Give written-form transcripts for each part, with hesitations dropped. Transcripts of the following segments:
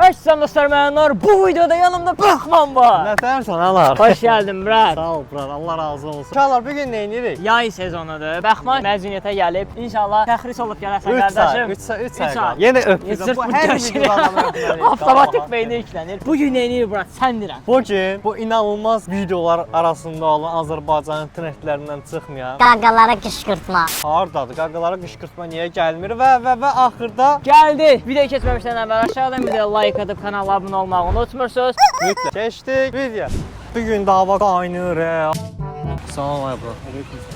Herkese dostlar, mənlər. Bu videoda yanımda Bıxman var. Nətərsən alar? Hoş geldin Brad. Sağ ol Brad, Allah razı olsun. Uşaqlar bugün nə edirik? Yay sezonudur. Bıxman məzuniyyətə gəlib. İnşallah təxris olub gələrsən qardaşım. 3 say. Yenə öpdüm. Bu hər videoda avtomatik beyni yüklənir. Bugün nə edirik Brad? Sən deyirəm. Bugün bu inanılmaz videolar arasında olan Azərbaycanın trendlərindən çıxmayan Qaqalara qışqırtma. hardadır? Qaqalara qışqırtma niyə gəlmir və axırda Gəldi. Video keçməmişdən əvvəl aşağıdan videoya like atıb kanala abunə olmağı unutmursunuz. mütləq keçdik video. Bugün də hava qaynır. Salam bro.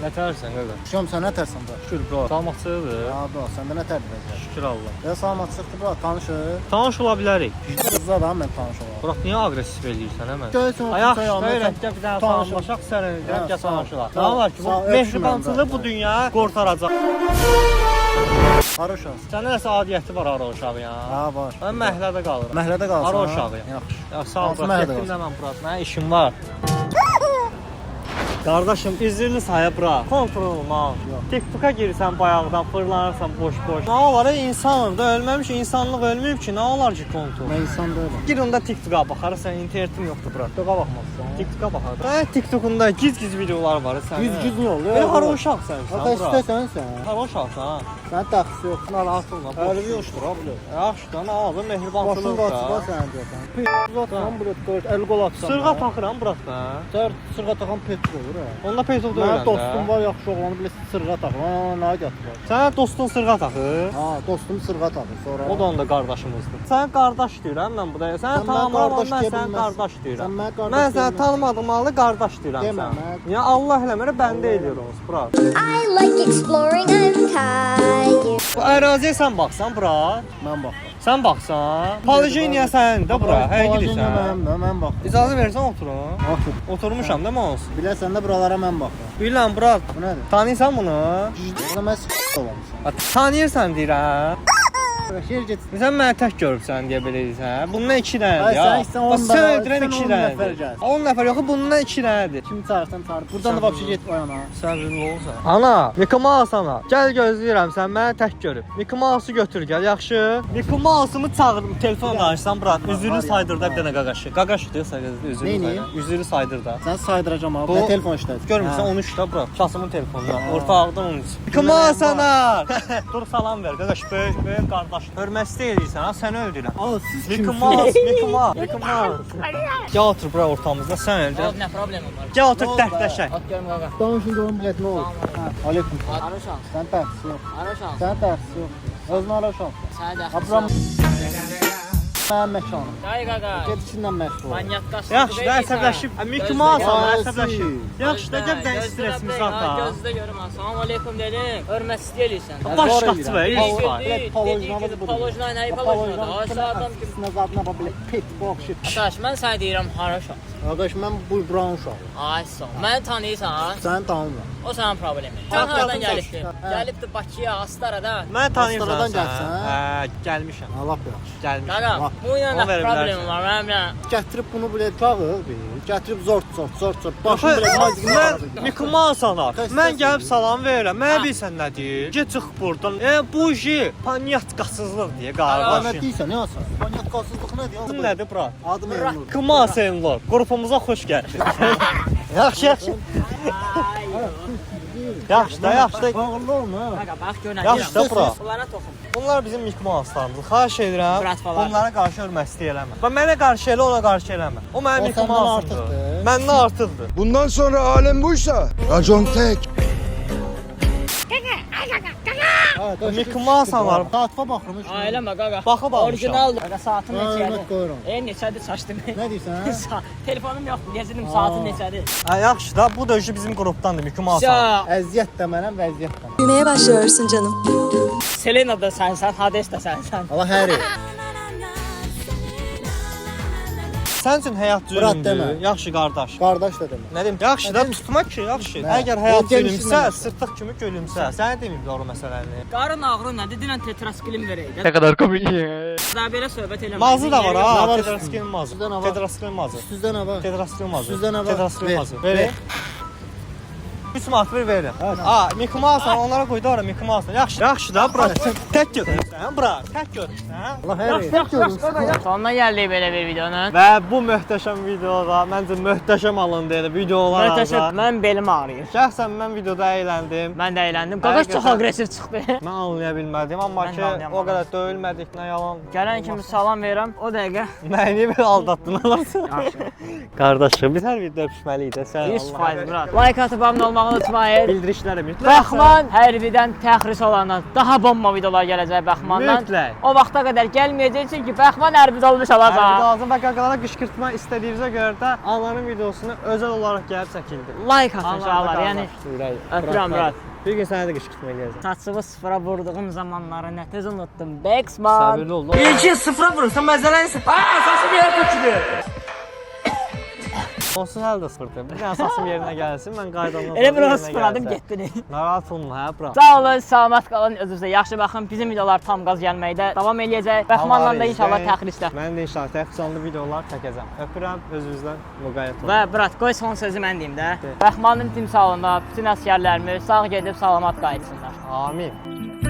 Nətərsən qaqa? Şom sən nə tərsən bura? Şükür bro. Salmaqçıdır. Ha bura, səndə nə tərbiyyədir? Şükür Allah. Ya salamatçılıqdır bura, tanışır. Tanış ola bilərik. Qızla da mən tanış olam. Bırax niyə aqressiv eləyirsən həmən? Göysən Ayaq öyrətcə bir dənə salamlaşaq sənə, gəl tanışılaq. Nə var ki, bu mehribançılığı bu dünya qurtaracaq. Hara uşaqsın? Sənin nəsə adiyyəti var ara uşağı ya. Ha var. Mən məhəllədə qalıram. Məhəllədə qalsın. Ara uşağı. Yaxşı. Ya sağ ol, Hansı məhəllədə getdim qalsın? də mən bura. Mənə işim var. Qardaşım, izini saya bura. Kontrol olma. TikToka girirsən bayaqdan, fırlanırsan boş-boş. Nə olar, insanım da ölməmiş, insanlıq ölməyib ki, nə olar ki kontrol? Mən insan deyiləm. Gir onda TikToka baxarıq, sən internetin yoxdur bura. TikToka baxmazsan. TikToka baxarıq. Hə, TikTokunda giz-giz videolar var sən. Güz nə olur? Belə hara uşaqsan sən Ata bura. istəsən sən. Hara uşaqsan? Sən təxsis yox. Narahat olma. Əli yoxdur ha bilə. Yaxşı da, nə alır, Başın mehribançılıq qaçı da. sən deyəsən. Uzatsan bura qoy, əl qol atsan. Sırğa taxıram bırax da. Sər sırğa taxan petr olur ha. Onda petrol da Mənim öyrəndə. dostum var, yaxşı oğlanı bilə sırğa taxır. Ha, nə gətirir? Sənin dostun sırğa taxır. Ha, dostum sırğa taxır. Sonra O da onda qardaşımızdır. Sən qardaş deyirəm mən buraya. Sən Sən mənə tanımıram, qardaş mən deyə sən bilməzsən. qardaş deyirəm. Sən mənə qardaş Mən səni deyə tanımadığım halda qardaş deyirəm Demə, sən. mən- Ya Allah eləmir, bəndə eləyir onu, bura. I like exploring, I'm tired. Bu əraziyə sən baxsan bura. Mən baxıram. Sən baxsan. Polijeniya sənin də bura. Hə gedirsən. Mən baxıram. İcazə versən oturun. Otur. Oturmuşam da mən olsun. Biləsən də buralara mən baxıram. Bilirəm bura. Bu nədir? Tanıyırsan bunu? Buna mən olamısan. Tanıyırsan deyirəm. Şehir get. Sən məni tək görübsən deyə belə deyirsən. Bundan 2 dənədir Ay, ya. sən Bax, 10 sən nəfər- öldürən sən 2 10 dənədir. nəfər gəl. 10 nəfər yox, bundan 2 dənədir. Kimi çağırsan çağır. Buradan da vapşi get o yana. Səbirli olsan. Ana, Mickey Mouse ana. Gəl gözləyirəm sən məni tək görüb. Mickey Mouse-u götür gəl, yaxşı? Mickey Mouse-umu çağırdım, telefon danışsan bura. Üzürü saydır da bir dənə qaqaşı. Qaqaşı deyir saydır, üzürü Neyini? saydır. Üzürü saydır da. Sən saydıracam abi. Bu- Nə telefon işlədir? Görmürsən 13 də bura. Kasımın telefonuna. Ortağıdan 13. Mickey Mouse ana. Dur salam ver qaqaş, böyük qardaş. Hörmətli edirsən ha, səni öldürəm. Aa siz Mickey kimsiniz? Mouse, Mickey Mouse, Mickey Mouse. Gəl otur bura ortamızda, sən öldürəm. Nə problemin var? Gəl otur dərdləşək. At görüm qaqa. Danışın görüm bilet nə olur? Ha, aleyküm. Araşan. Sən təxsis yox. Araşan. Sən təxsis yox. Özünə araşan. Sənə də. Abram mənim məkanım. Ay qaqa. Get içindən məşğul ol. Manyak qaçdı. Yaxşı da əsəbləşib. Mickey Mouse ana Gözlə. əsəbləşib. Yaxşı da gəl bir dənə stresimizi ata. Gözdə görüm. Salam aleykum dedim. Hörmət istəyirsən. Baş qaçı və Bilet ilk palojnamız budur. Palojna nə palojna? Aşağı adam kimi. Sizin zadına bax belə pet boxşit. Ataş, mən sənə deyirəm haraşan. Qardaş mən bu brown uşaq. Ay sağ ol. Məni tanıyırsan? Sən tanımıram. O sənin problemin. Sən Hə, hardan hə. gəlibdin? Gəlibdi Bakıya, Astarada. Mən tanıyırsan Astaradan sən. gəlsən? Hə, gəlmişəm. Allah bilir. Gəlmişəm. Qaqa, bu ilə Onu nə verə problemim bilərsən. var? Mənim Gətirib bunu belə çağır, gətirib zort. Başım belə Mən Mickey Mouse ana. Xəstəsin. Mən gəlib salam verirəm. Mənə bilsən nə deyir? Get çıx burdan. Bu panyatkasızlıq deyə Nə qardaşım. deyirsən, nə alsan? Panyatkasızlıq nədir? Bu nədir bura? Adım Elnur. Kuma Senlor. Qrupumuza xoş gəldin. Yaxşı, yaxşı. Yaxşı da, yaxşı da. Ağırlı olma. Qaqa, bax gör nə Yaxşı da bura. Bunlara toxun. Bunlar bizim Mickey Mouse'larımızdır. Xahiş edirəm. Brat falan. Onlara qarşı hörmətli eləmə. Və mənə qarşı elə, ona qarşı eləmə. O mənim O Mickey səndən Mouse'umdur. artıqdır. Məndən artıqdır. Bundan sonra alem buysa racon tek. Mickey Mouse var. Saatfa baxıram. Ailəmə qaqa. Baxıb almışam. Orijinaldır. Qaqa, saatın Hörmət neçədir? qoyuram. Neçədir çaşdım. Nə deyirsən? Telefonum yoxdur. Deyəcəm saatın neçədir? Ha, yaxşı da, bu da bizim qrupdandır Mickey Mouse. Ya, Əziyyət də mənəm, vəziyyət də mənəm. Büyümeye başlıyorsun canım. Selena da sənsən, Hades də sənsən. Allah hər el. Sən üçün həyat Brat zülmdür. demə. Yaxşı qardaş. Qardaş da demə. Nə deyim? Yaxşı da tutmaq ki, yaxşı. Nə? Əgər həyat O genişliyi zülmsə, nə? sırtıq kimi gülümsə. Sənə deməyiblər o məsələni. Qarın ağrı nədir? Dinən tetraskilin verəydi. Nə qədər komik. Daha belə söhbət eləmə. Mazı da var Nə ha. var Tedraskilin mazı. Sizdə nə var? Tedraskilin mazı. Sizdə nə var? Tedraskilin mazı. Sizdə nə var? Tedraskilin Ver. mazı. Ver. 3 manat bir verin. Mickey Mouse onlara qoydu ora Mickey Mouse. Yaxşı da bura. Tək görürsən, bura. Tək görürsən. Allah hər yer. Sonuna gəldik belə bir videonun. Və bu möhtəşəm videoda məncə möhtəşəm alındı elə videolar Möhtəşəm. Mən belim ağrıyır. Şəxsən mən videoda əyləndim. Mən də əyləndim. Qaqaş çox Həqiqətən- aqressiv çıxdı. Mən anlaya bilmədim, amma Mən ki də anlaya o qədər döyülmədik, nə yalan. Gələn kimi salam verirəm. O dəqiqə Məni niyə belə aldatdın alarsan? yaxşı. Qardaşım, biz hər videoda öpüşməliyik də sən. 100% Murad. Like atıb abunə olmağı unutmayın. Bildirişlərə mütləq. Bəxman hərbidən təxris olandan daha bomba videolar gələcək Bəxmandan. Mütləq. O vaxta qədər gəlməyəcək çünki Bəxman hərbidə olmuş Hərbi olacaq. lazım və qaqalara qışqırtma istədiyimizə görə də ananın videosunu özəl olaraq gəlib çəkildi. Like atın uşaqlar. Yəni öpürəm Murad. Bir gün sənə də qışqırtma eləyəcəm. saçımı sıfıra vurduğum zamanları nə tez unutdum. Baxman. Səbirli ol. İlki sıfıra vurursan məzələn. Saçım yerə tökülür. Olsun hələ də sıfırdır. Bir dənə saçım yerinə gəlsin, mən qaydandan Elə bir sıfıradım getdin. Narahat olma, hə, bura. Sağ olun, salamat qalın, özünüzə yaxşı baxın. Bizim videolar tam qaz gəlməkdə davam eləyəcək. Bəxmanla da inşallah təxrisdə. Mən də inşallah təxrisanlı videolar çəkəcəm. Öpürəm, özünüzdən müqayiət olun. Və Murad, qoy son sözü mən deyim də. Bəxmanın timsalında bütün əsgərlərimiz sağ gedib salamat qayıtsınlar. Amin.